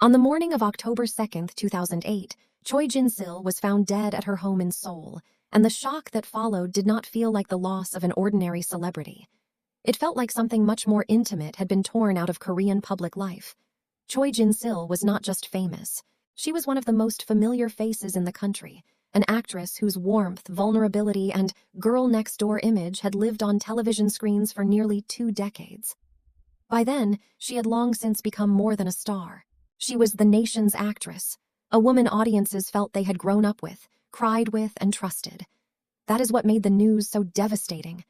On the morning of October 2, 2008, Choi Jin-SIL was found dead at her home in Seoul, and the shock that followed did not feel like the loss of an ordinary celebrity. It felt like something much more intimate had been torn out of Korean public life. Choi Jin-SIL was not just famous. She was one of the most familiar faces in the country, an actress whose warmth, vulnerability, and girl-next-door image had lived on television screens for nearly 2 decades. By then, she had long since become more than a star. She was the nation's actress, a woman audiences felt they had grown up with, cried with, and trusted. That is what made the news so devastating.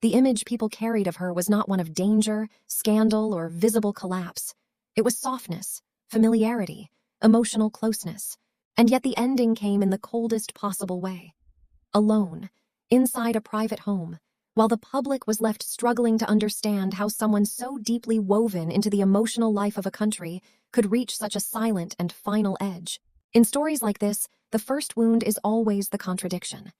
The image people carried of her was not one of danger, scandal, or visible collapse. It was softness, familiarity, emotional closeness. And yet the ending came in the coldest possible way. Alone, inside a private home, while the public was left struggling to understand how someone so deeply woven into the emotional life of a country could reach such a silent and final edge. In stories like this, the first wound is always the contradiction.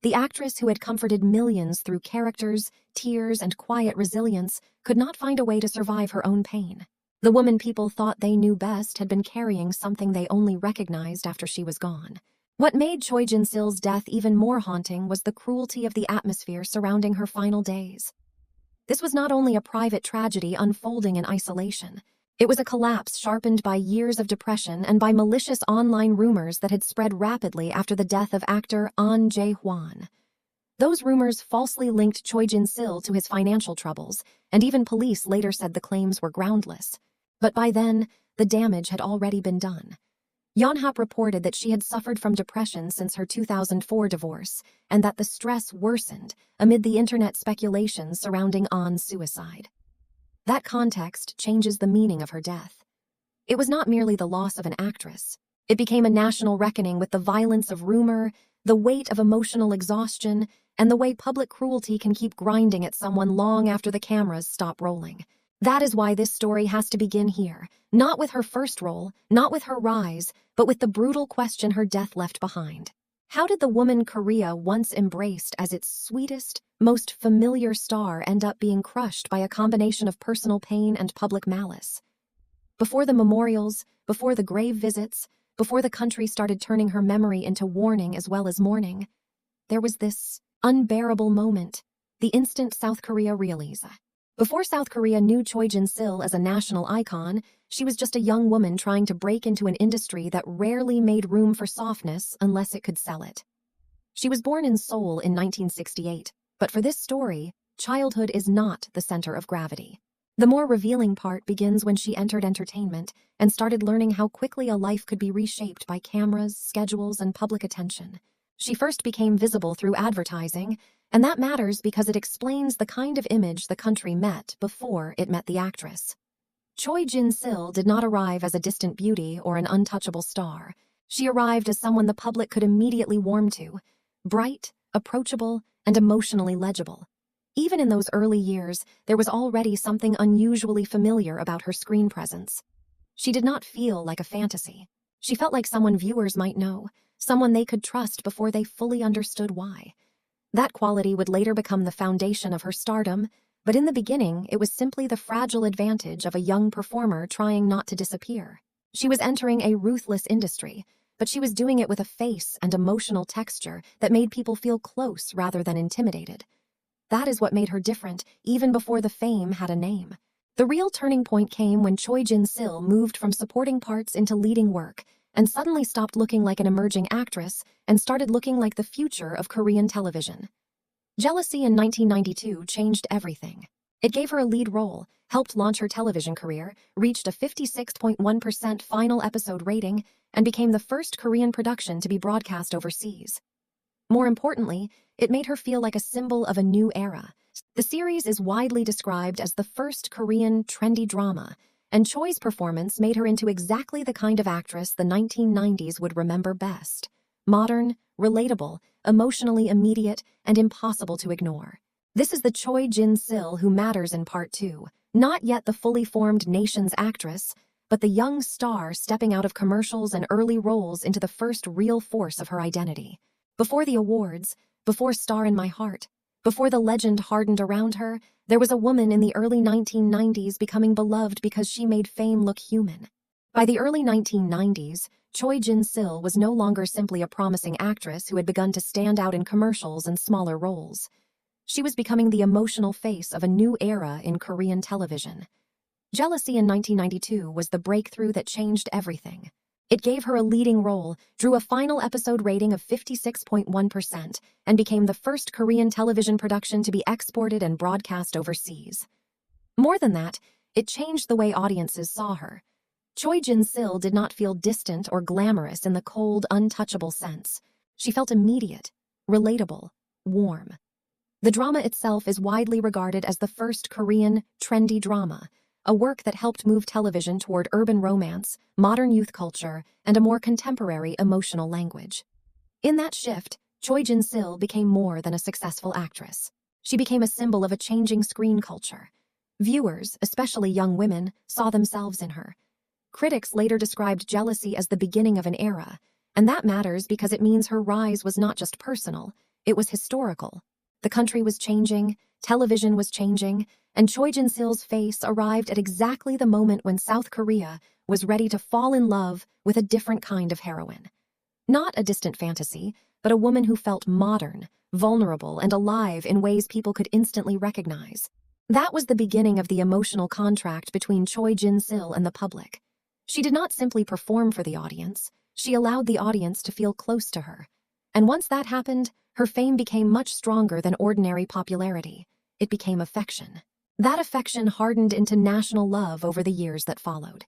The actress who had comforted millions through characters, tears, and quiet resilience could not find a way to survive her own pain. The woman people thought they knew best had been carrying something they only recognized after she was gone. What made Choi Jin-SIL's death even more haunting was the cruelty of the atmosphere surrounding her final days. This was not only a private tragedy unfolding in isolation. It was a collapse sharpened by years of depression and by malicious online rumors that had spread rapidly after the death of actor Ahn Jae-hwan. Those rumors falsely linked Choi Jin-SIL to his financial troubles, and even police later said the claims were groundless. But by then, the damage had already been done. Yonhap reported that she had suffered from depression since her 2004 divorce, and that the stress worsened amid the internet speculations surrounding Ahn's suicide. That context changes the meaning of her death. It was not merely the loss of an actress. It became a national reckoning with the violence of rumor, the weight of emotional exhaustion, and the way public cruelty can keep grinding at someone long after the cameras stop rolling. That is why this story has to begin here, not with her first role, not with her rise, but with the brutal question her death left behind. How did the woman Korea once embraced as its sweetest, most familiar star end up being crushed by a combination of personal pain and public malice? Before the memorials, before the grave visits, before the country started turning her memory into warning as well as mourning, there was this unbearable moment, the instant South Korea realized. Before South Korea knew Choi Jin-SIL as a national icon, she was just a young woman trying to break into an industry that rarely made room for softness unless it could sell it. She was born in Seoul in 1968, but for this story, childhood is not the center of gravity. The more revealing part begins when she entered entertainment and started learning how quickly a life could be reshaped by cameras, schedules, and public attention. She first became visible through advertising, and that matters because it explains the kind of image the country met before it met the actress. Choi Jin-SIL did not arrive as a distant beauty or an untouchable star. She arrived as someone the public could immediately warm to, bright, approachable, and emotionally legible. Even in those early years, there was already something unusually familiar about her screen presence. She did not feel like a fantasy. She felt like someone viewers might know, someone they could trust before they fully understood why. That quality would later become the foundation of her stardom, but in the beginning, it was simply the fragile advantage of a young performer trying not to disappear. She was entering a ruthless industry, but she was doing it with a face and emotional texture that made people feel close rather than intimidated. That is what made her different, even before the fame had a name. The real turning point came when Choi Jin-SIL moved from supporting parts into leading work, and suddenly stopped looking like an emerging actress and started looking like the future of Korean television. Jealousy in 1992 changed everything. It gave her a lead role, helped launch her television career, reached a 56.1% final episode rating, and became the first Korean production to be broadcast overseas. More importantly, it made her feel like a symbol of a new era. The series is widely described as the first Korean trendy drama, and Choi's performance made her into exactly the kind of actress the 1990s would remember best. Modern, relatable, emotionally immediate, and impossible to ignore. This is the Choi Jin-SIL who matters in part 2, not yet the fully formed nation's actress, but the young star stepping out of commercials and early roles into the first real force of her identity. Before the awards, before Star in My Heart, before the legend hardened around her, there was a woman in the early 1990s becoming beloved because she made fame look human. By the early 1990s, Choi Jin-sil was no longer simply a promising actress who had begun to stand out in commercials and smaller roles. She was becoming the emotional face of a new era in Korean television. Jealousy in 1992 was the breakthrough that changed everything. It gave her a leading role, drew a final episode rating of 56.1%, and became the first Korean television production to be exported and broadcast overseas. More than that, it changed the way audiences saw her. Choi Jin-sil did not feel distant or glamorous in the cold, untouchable sense. She felt immediate, relatable, warm. The drama itself is widely regarded as the first Korean, trendy drama, a work that helped move television toward urban romance, modern youth culture, and a more contemporary emotional language. In that shift, Choi Jin-sil became more than a successful actress. She became a symbol of a changing screen culture. Viewers, especially young women, saw themselves in her. Critics later described Jealousy as the beginning of an era, and that matters because it means her rise was not just personal, it was historical. The country was changing, television was changing, and Choi Jin-sil's face arrived at exactly the moment when South Korea was ready to fall in love with a different kind of heroine. Not a distant fantasy, but a woman who felt modern, vulnerable, and alive in ways people could instantly recognize. That was the beginning of the emotional contract between Choi Jin-sil and the public. She did not simply perform for the audience, she allowed the audience to feel close to her. And once that happened, her fame became much stronger than ordinary popularity. It became affection. That affection hardened into national love over the years that followed.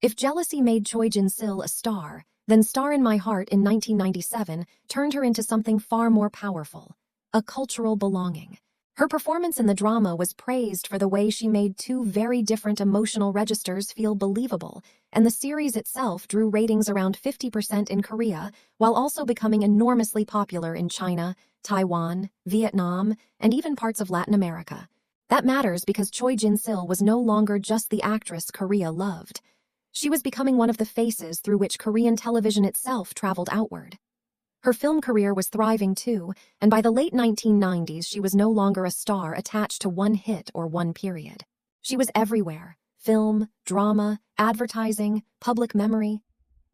If Jealousy made Choi Jin-sil a star, then Star in My Heart in 1997 turned her into something far more powerful, a cultural belonging. Her performance in the drama was praised for the way she made two very different emotional registers feel believable, and the series itself drew ratings around 50% in Korea, while also becoming enormously popular in China, Taiwan, Vietnam, and even parts of Latin America. That matters because Choi Jin-sil was no longer just the actress Korea loved. She was becoming one of the faces through which Korean television itself traveled outward. Her film career was thriving too, and by the late 1990s she was no longer a star attached to one hit or one period. She was everywhere: film, drama, advertising, public memory.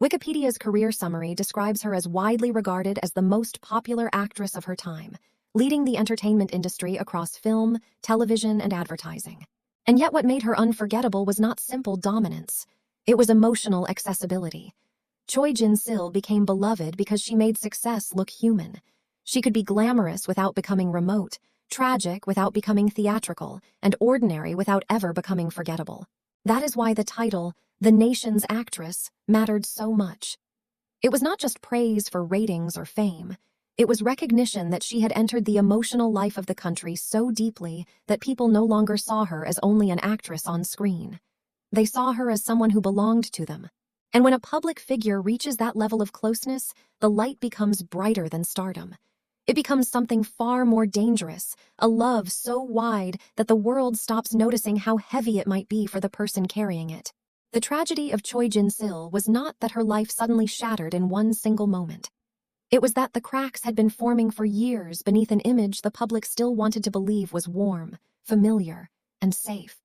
Wikipedia's career summary describes her as widely regarded as the most popular actress of her time, leading the entertainment industry across film, television, and advertising. And yet what made her unforgettable was not simple dominance. It was emotional accessibility. Choi Jin-sil became beloved because she made success look human. She could be glamorous without becoming remote, tragic without becoming theatrical, and ordinary without ever becoming forgettable. That is why the title, The Nation's Actress, mattered so much. It was not just praise for ratings or fame. It was recognition that she had entered the emotional life of the country so deeply that people no longer saw her as only an actress on screen. They saw her as someone who belonged to them. And when a public figure reaches that level of closeness, the light becomes brighter than stardom. It becomes something far more dangerous, a love so wide that the world stops noticing how heavy it might be for the person carrying it. The tragedy of Choi Jin-sil was not that her life suddenly shattered in one single moment. It was that the cracks had been forming for years beneath an image the public still wanted to believe was warm, familiar, and safe.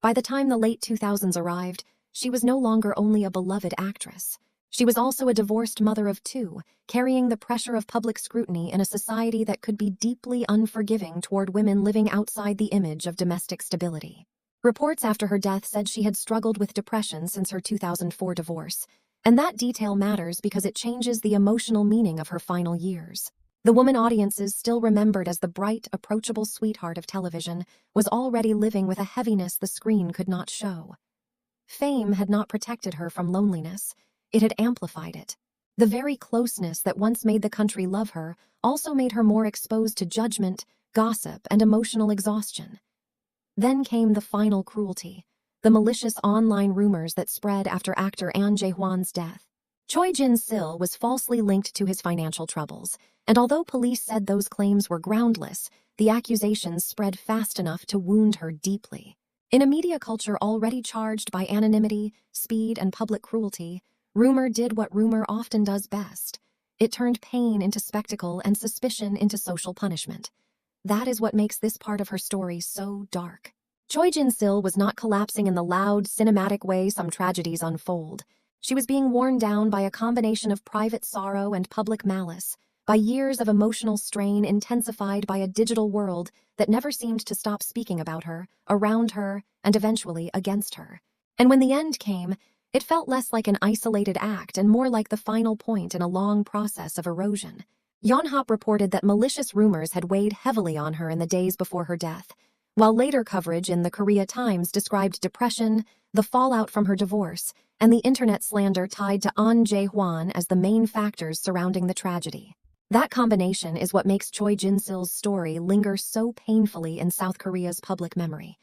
By the time the late 2000s arrived, she was no longer only a beloved actress. She was also a divorced mother of two, carrying the pressure of public scrutiny in a society that could be deeply unforgiving toward women living outside the image of domestic stability. Reports after her death said she had struggled with depression since her 2004 divorce, and that detail matters because it changes the emotional meaning of her final years. The woman audiences still remembered as the bright, approachable sweetheart of television was already living with a heaviness the screen could not show. Fame had not protected her from loneliness, it had amplified it. The very closeness that once made the country love her also made her more exposed to judgment, gossip, and emotional exhaustion. Then came the final cruelty, the malicious online rumors that spread after actor An Jae-hwan's death. Choi Jin-sil was falsely linked to his financial troubles, and although police said those claims were groundless, the accusations spread fast enough to wound her deeply. In a media culture already charged by anonymity, speed, and public cruelty, rumor did what rumor often does best. It turned pain into spectacle and suspicion into social punishment. That is what makes this part of her story so dark. Choi Jin-sil was not collapsing in the loud, cinematic way some tragedies unfold. She was being worn down by a combination of private sorrow and public malice, by years of emotional strain intensified by a digital world that never seemed to stop speaking about her, around her, and eventually against her. And when the end came, it felt less like an isolated act and more like the final point in a long process of erosion. Yonhap reported that malicious rumors had weighed heavily on her in the days before her death, while later coverage in the Korea Times described depression, the fallout from her divorce, and the internet slander tied to An Jae-hwan as the main factors surrounding the tragedy. That combination is what makes Choi Jin-sil's story linger so painfully in South Korea's public memory.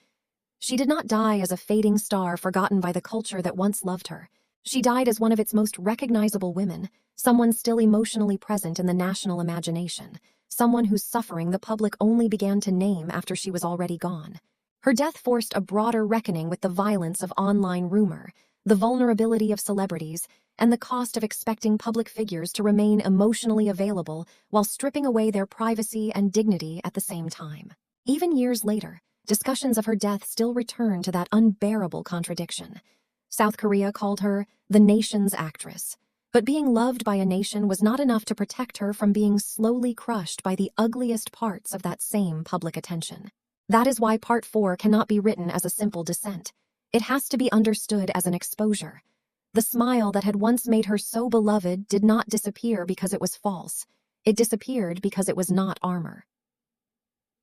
She did not die as a fading star forgotten by the culture that once loved her. She died as one of its most recognizable women, someone still emotionally present in the national imagination, someone whose suffering the public only began to name after she was already gone. Her death forced a broader reckoning with the violence of online rumor, the vulnerability of celebrities, and the cost of expecting public figures to remain emotionally available while stripping away their privacy and dignity at the same time. Even years later, discussions of her death still return to that unbearable contradiction. South Korea called her the nation's actress. But being loved by a nation was not enough to protect her from being slowly crushed by the ugliest parts of that same public attention. That is why Part 4 cannot be written as a simple descent. It has to be understood as an exposure. The smile that had once made her so beloved did not disappear because it was false. It disappeared because it was not armor.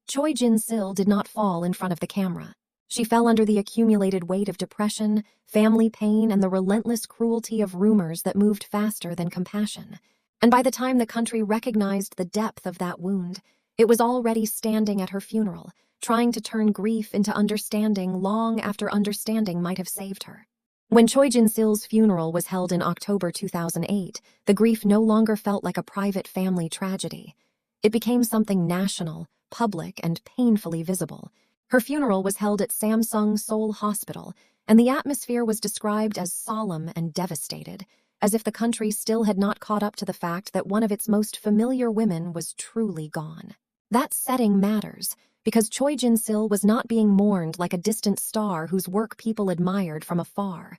Choi Jin-sil did not fall in front of the camera. She fell under the accumulated weight of depression, family pain, and the relentless cruelty of rumors that moved faster than compassion. And by the time the country recognized the depth of that wound, it was already standing at her funeral, trying to turn grief into understanding long after understanding might have saved her. When Choi Jin-sil's funeral was held in October 2008, the grief no longer felt like a private family tragedy. It became something national, public, and painfully visible. Her funeral was held at Samsung Seoul Hospital, and the atmosphere was described as solemn and devastated, as if the country still had not caught up to the fact that one of its most familiar women was truly gone. That setting matters, because Choi Jin-sil was not being mourned like a distant star whose work people admired from afar.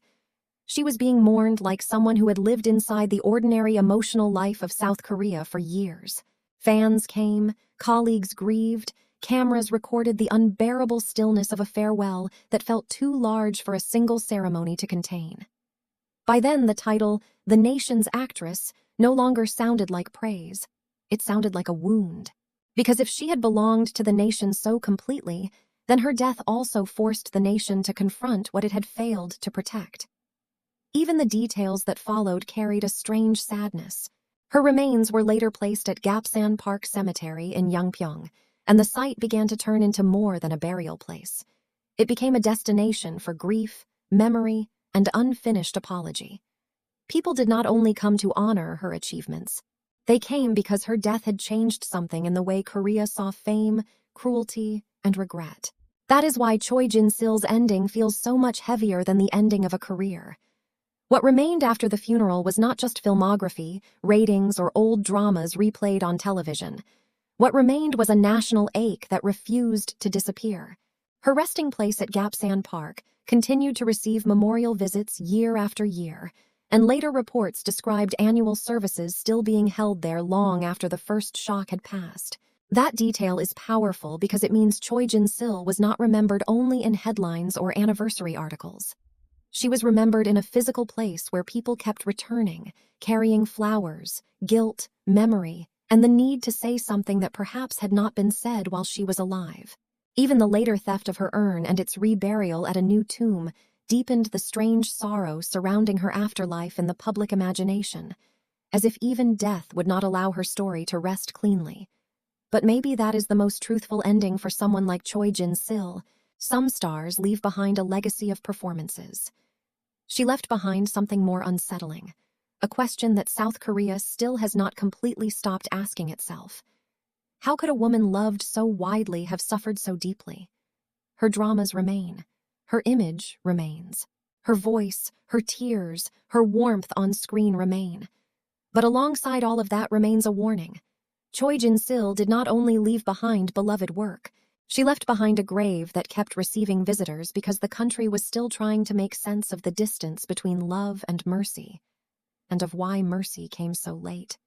She was being mourned like someone who had lived inside the ordinary emotional life of South Korea for years. Fans came, colleagues grieved, cameras recorded the unbearable stillness of a farewell that felt too large for a single ceremony to contain. By then, the title, "The Nation's Actress," no longer sounded like praise. It sounded like a wound. Because if she had belonged to the nation so completely, then her death also forced the nation to confront what it had failed to protect. Even the details that followed carried a strange sadness. Her remains were later placed at Gapsan Park Cemetery in Yangpyeong, and the site began to turn into more than a burial place. It became a destination for grief, memory, and unfinished apology. People did not only come to honor her achievements. They came because her death had changed something in the way Korea saw fame, cruelty, and regret. That is why Choi Jin-sil's ending feels so much heavier than the ending of a career. What remained after the funeral was not just filmography, ratings, or old dramas replayed on television. What remained was a national ache that refused to disappear. Her resting place at Gapsan Park continued to receive memorial visits year after year, and later reports described annual services still being held there long after the first shock had passed. That detail is powerful because it means Choi Jin-sil was not remembered only in headlines or anniversary articles. She was remembered in a physical place where people kept returning, carrying flowers, guilt, memory, and the need to say something that perhaps had not been said while she was alive. Even the later theft of her urn and its reburial at a new tomb deepened the strange sorrow surrounding her afterlife in the public imagination, as if even death would not allow her story to rest cleanly. But maybe that is the most truthful ending for someone like Choi Jin-sil. Some stars leave behind a legacy of performances. She left behind something more unsettling, a question that South Korea still has not completely stopped asking itself. How could a woman loved so widely have suffered so deeply? Her dramas remain. Her image remains. Her voice, her tears, her warmth on screen remain. But alongside all of that remains a warning. Choi Jin-sil did not only leave behind beloved work, She left behind a grave that kept receiving visitors because the country was still trying to make sense of the distance between love and mercy, and of why mercy came so late.